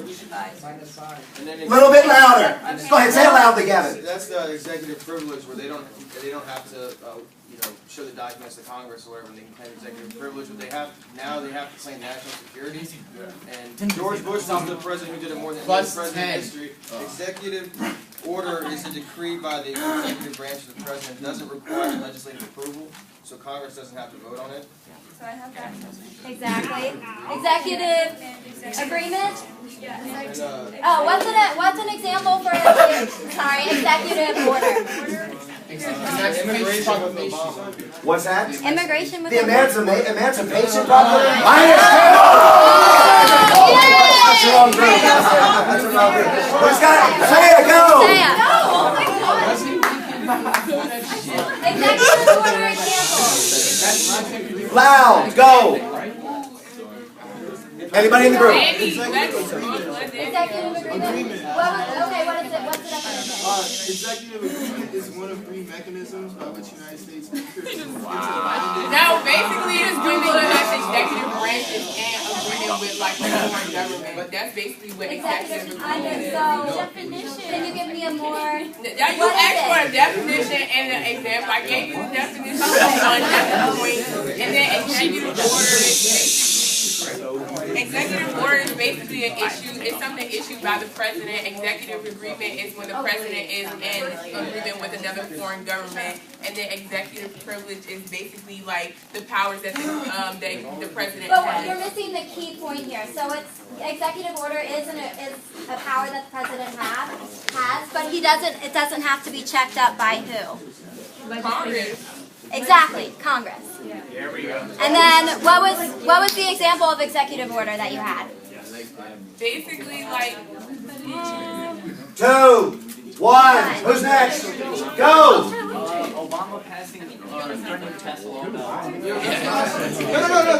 A little bit louder. Go ahead, say it loudly, Gavin. That's the executive privilege where they don't have to show the documents to Congress or whatever, and they can claim executive privilege. But they have to claim national security. And George Bush was the president who did it more than any president in history. Executive order is a decree by the executive branch of the president. It doesn't require legislative approval, so Congress doesn't have to vote on it. So I have that. Exactly. Executive agreement? And, Oh, what's an example for, sorry, executive order? immigration with Obama. What's that? Immigration with The the Emancipation Proclamation? Minus 2! That's the wrong group. That's the wrong group. Who's got it? Say it, go! Executive order example. Loud, go! Anybody in the group? Executive agreement. What is it? What's the definition? Executive agreement is one of 3 mechanisms by which the United States enters into Now, basically, it's when the executive branch is in agreement with like the foreign government, but that's basically what executive agreement is. So, can you give me a more? You asked for a definition and an example. I gave you the definition on that point, and then executive order is executive order is basically an issue. It's something issued by the president. Executive agreement is when the president is in agreement with another foreign government, and then executive privilege is basically like the powers that the president But has. you're missing the key point here. So it's executive order is a power that the president has, but it doesn't have to be checked up by who? Congress. Exactly, Congress. There we go. And then what was the example of executive order that you had? Basically, like 2, 1. Who's next? Go! Obama passing turning test law. No,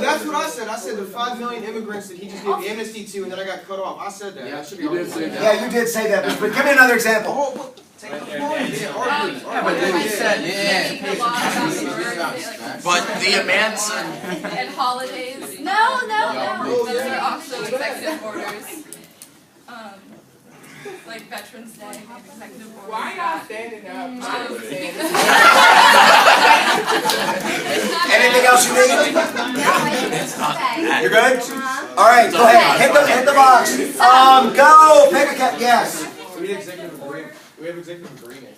that's what I said. I said the 5 million immigrants that he just gave amnesty to, and then I got cut off. I said that. That should be Yeah, you did say that, but give me another example. But then he said, But the amounts And holidays. No. Those are also executive orders. Like Veterans Day, executive orders. why y'all standing up? Anything else you need? Okay. You're good? All right, go ahead. Hit the box. Go. Pick a cat. Yes. We have executive agreement. We have executive agreement.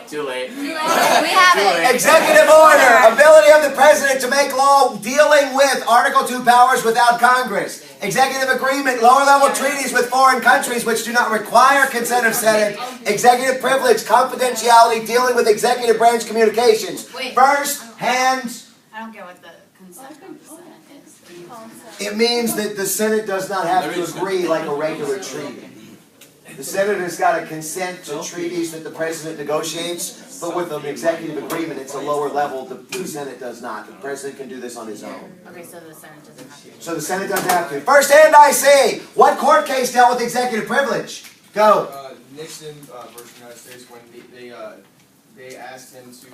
too late. We have it. Executive order. Ability of the president to make law dealing with Article 2 powers without Congress. Executive agreement. Lower level treaties with foreign countries which do not require consent of Senate. Executive privilege. Confidentiality dealing with executive branch communications. First hand. I don't get what the consent of the Senate is. It means that the Senate does not have to agree like a regular treaty. The Senate has got to consent to treaties that the President negotiates, but with an executive agreement, it's a lower level. The Senate does not. The President can do this on his own. Okay, so the Senate doesn't have to. So the Senate doesn't have to. First hand I see. What court case dealt with executive privilege? Go. Nixon versus United States, when they asked him to,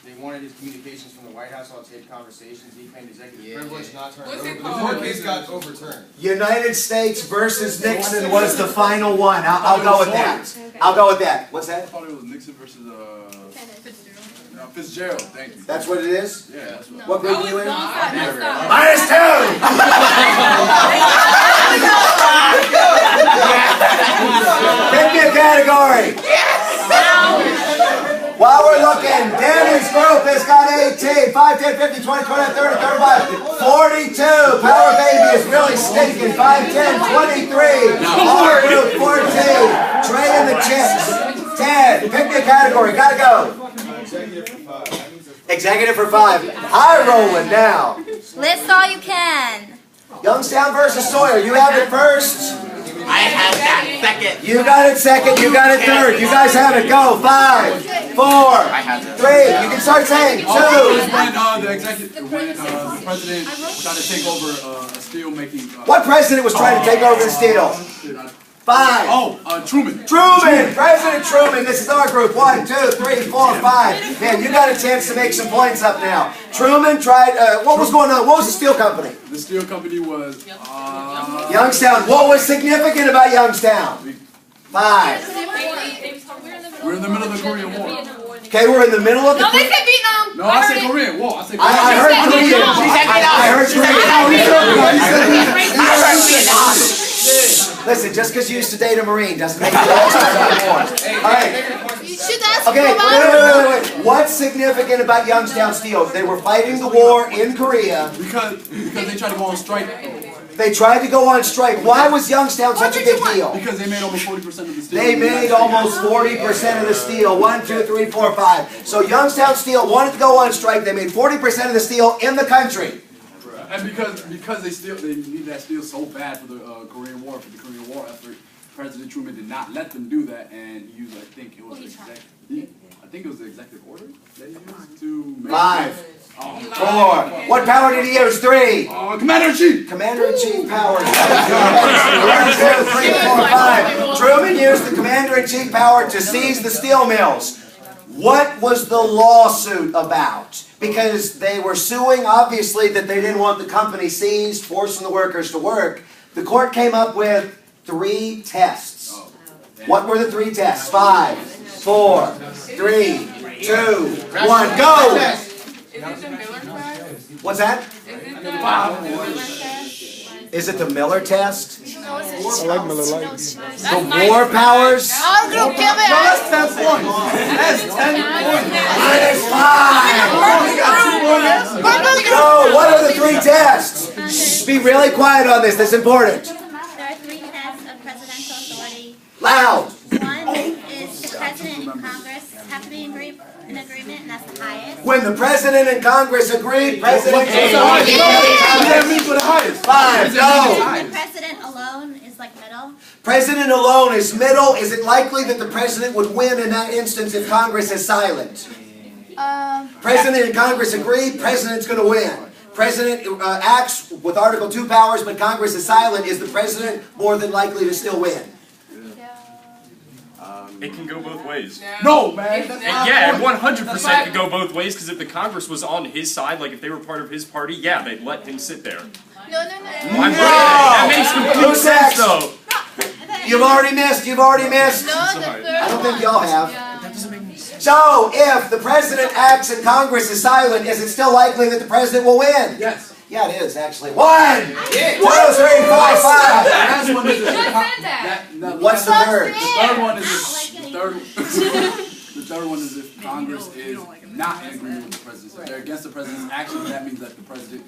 they wanted his communications from the White House on tape conversations. He claimed executive privilege, not turned over. The court case got overturned. United States versus Nixon was the final one. I'll go with that. I'll go with that. What's that? I thought it was Nixon versus Fitzgerald. Thank you. That's what it is? Yeah, that's what. What group are you in? Minus 2! Pick me a category. While we're looking, Danny's group has got 18, 5, 10, 15, 20, 29, 30, 35, 42. Power Baby is really stinking. 5, 10, 23. Our group, 14. Trey and the Chips, 10. Pick me a category. Gotta go. Executive for 5. Executive for 5. High rolling now. List all you can. Youngstown versus Sawyer. You have it first. I had that second. You got it second. You got it third. You guys have it. Go. 5, 4, 3. You can start saying 2. When the president was trying to take over steel making. What president was trying to take over the steel? 5. Truman. Truman! President Truman, this is our group. 1, 2, 3, 4, 5. Man, you got a chance to make some points up now. Truman tried, what was going on? What was the steel company? The steel company was Youngstown. What was significant about Youngstown? 5. we're in the middle of the Korean War. Okay, we're in the middle of the... No, they said Vietnam. No, I said Korean War. I said I Korean. heard Korean. I heard Korean. Listen, just because you used to date a Marine doesn't make you an expert on war. All right. You should ask Okay, wait. What's significant about Youngstown Steel? They were fighting the war in Korea. Because they tried to go on strike. They tried to go on strike. Why was Youngstown such a big deal? Because they made almost 40% of the steel. They made almost 40% of the steel. 1, 2, 3, 4, 5. So Youngstown Steel wanted to go on strike. They made 40% of the steel in the country. And because they needed that steel so bad for the Korean War, effort, President Truman did not let them do that, and he used, I think it was the executive order that he used to make 5, 4. What power did he use? 3. Commander-in-Chief. Commander-in-Chief power. 1, 2, 3, 4, 5. Truman used the Commander-in-Chief power to seize the steel mills. What was the lawsuit about? Because they were suing, obviously, that they didn't want the company seized, forcing the workers to work. The court came up with 3 tests. What were the 3 tests? 5, 4, 3, 2, 1, go! Is it the Miller test? What's that? Is it the Miller test? Is it the Miller test? No, it's I like Miller Lite. The war powers? Our group, give it. That's 10 points. That's 10 points. Minus 5! No, what are the 3 tests? Shh, be really quiet on this, that's important. There are 3 tests of presidential authority. Loud! 1 is the president and Congress have to be in agreement, and that's the highest. When the president and Congress agreed, president... That means for the highest. 5, go! The president alone is like middle. President alone is middle. Is it likely that the president would win in that instance if Congress is silent? President and Congress agree, president's going to win. President acts with Article 2 powers, but Congress is silent. Is the president more than likely to still win? It can go both ways. No, man. Yeah, 100% could go both ways, because if the Congress was on his side, like if they were part of his party, yeah, they'd let him sit there. No. That makes complete sense, though. You've already missed. No, I don't think y'all have. So, if the president acts and Congress is silent, is it still likely that the president will win? Yes. Yeah, it is, actually. 1, 2, 3, 4, 5. Last one is What's the third? The third one is the third one is if Congress is not in agreement with the president. If they're against the president's actions, that means that the president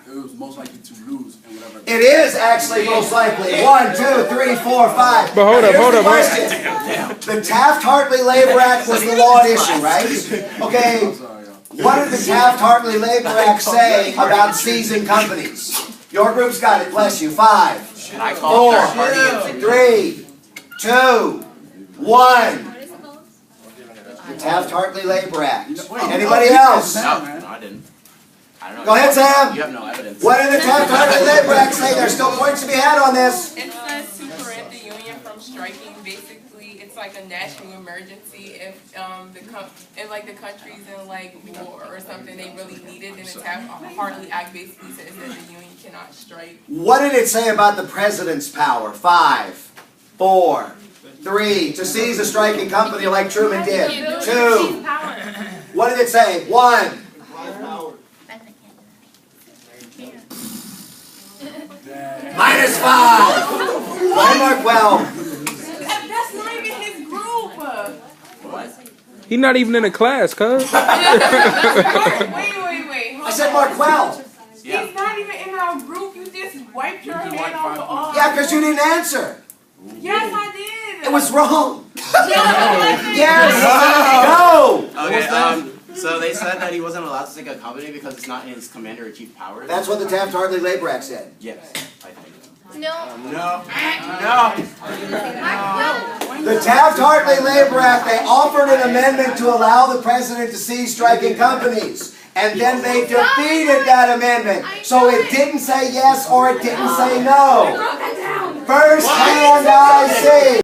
is most likely to lose in whatever. It is actually most likely. 1, 2, 3, 4, 5. But hold up. The Taft-Hartley Labor Act was the law at issue, right? Okay. What did the Taft-Hartley Labor Act say about seizing companies? Your group's got it. Bless you. 5, 4, 3, 2, 1. The Taft-Hartley Labor Act. Anybody else? No, I didn't. I don't know. Go ahead, Sam. You have no evidence. What did the Taft-Hartley Labor Act say? There's still points to be had on this. It says to prevent the union from striking. Basically, it's like a national emergency if the countries in like war or something they really need it. Then the Taft-Hartley Act basically says that the union cannot strike. What did it say about the president's power? 5, 4, 3. To seize a striking company like Truman did. 2. What did it say? 1. Minus 5. Why, Markwell? That's not even his group. He not even in a class, cuz. Wait. I said Markwell. He's not even in our group. You just wiped your hand off of all. Yeah, because you didn't answer. Yes, I did. It was wrong. Yes. Go. Okay, so they said that he wasn't allowed to take a company because it's not in his commander-in-chief powers? That's what the Taft-Hartley Labor Act said. Yes, I think. No. The Taft-Hartley Labor Act, they offered an amendment to allow the president to seize striking companies. And then they defeated that amendment. So it didn't say yes or it didn't say no. First hand I see.